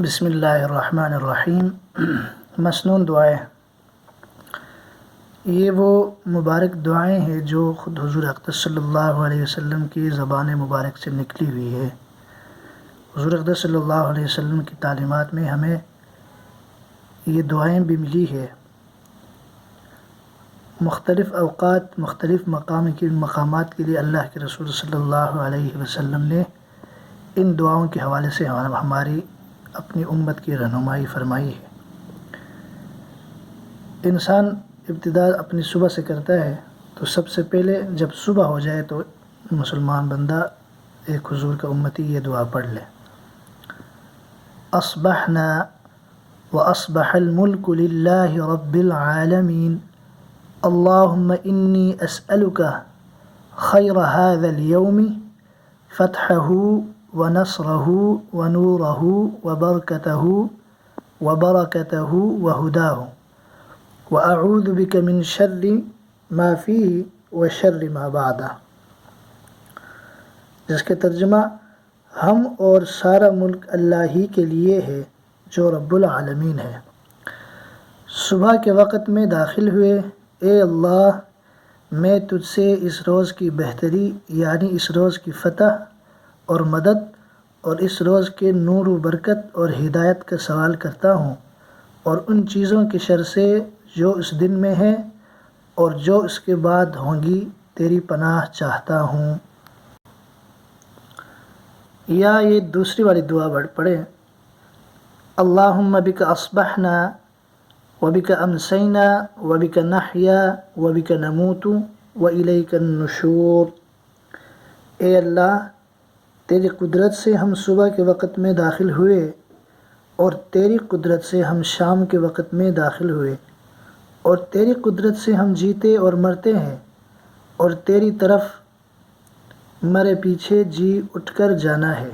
بسم اللہ الرحمن الرحیم۔ مسنون دعائیں، یہ وہ مبارک دعائیں ہیں جو خود حضور اقدس صلی اللہ علیہ وسلم کی زبان مبارک سے نکلی ہوئی ہے۔ حضور اقدس صلی اللہ علیہ وسلم کی تعلیمات میں ہمیں یہ دعائیں بھی ملی ہے۔ مختلف اوقات، مختلف مقامات کے لیے اللہ کے رسول صلی اللہ علیہ وسلم نے ان دعاؤں کے حوالے سے ہماری اپنی امت کی رہنمائی فرمائی ہے۔ انسان ابتدا اپنی صبح سے کرتا ہے، تو سب سے پہلے جب صبح ہو جائے تو مسلمان بندہ ایک حضور کا امتی یہ دعا پڑھ لے: اصبحنا واصبح الملک للہ رب العالمین اللہم انی اسألک خیر هذا اليوم فتحہ ونصرہ ونورہ وبرکتہ وہداہ وأعوذ بک من شر ما فیہ وشر ما بعدہ، جس کے ترجمہ ہم اور سارا ملک اللہ ہی کے لیے ہے جو رب العالمین ہے۔ صبح کے وقت میں داخل ہوئے، اے اللہ میں تجھ سے اس روز کی بہتری یعنی اس روز کی فتح اور مدد اور اس روز کے نور و برکت اور ہدایت کا سوال کرتا ہوں، اور ان چیزوں کے شر سے جو اس دن میں ہیں اور جو اس کے بعد ہوں گی تیری پناہ چاہتا ہوں۔ یا یہ دوسری والی دعا پڑھیں: اللہم بک اصبحنا وبک امسینا وبک نحیا وبک نموت والیک النشور۔ اے اللہ، تیری قدرت سے ہم صبح کے وقت میں داخل ہوئے، اور تیری قدرت سے ہم شام کے وقت میں داخل ہوئے، اور تیری قدرت سے ہم جیتے اور مرتے ہیں، اور تیری طرف مرے پیچھے جی اٹھ کر جانا ہے۔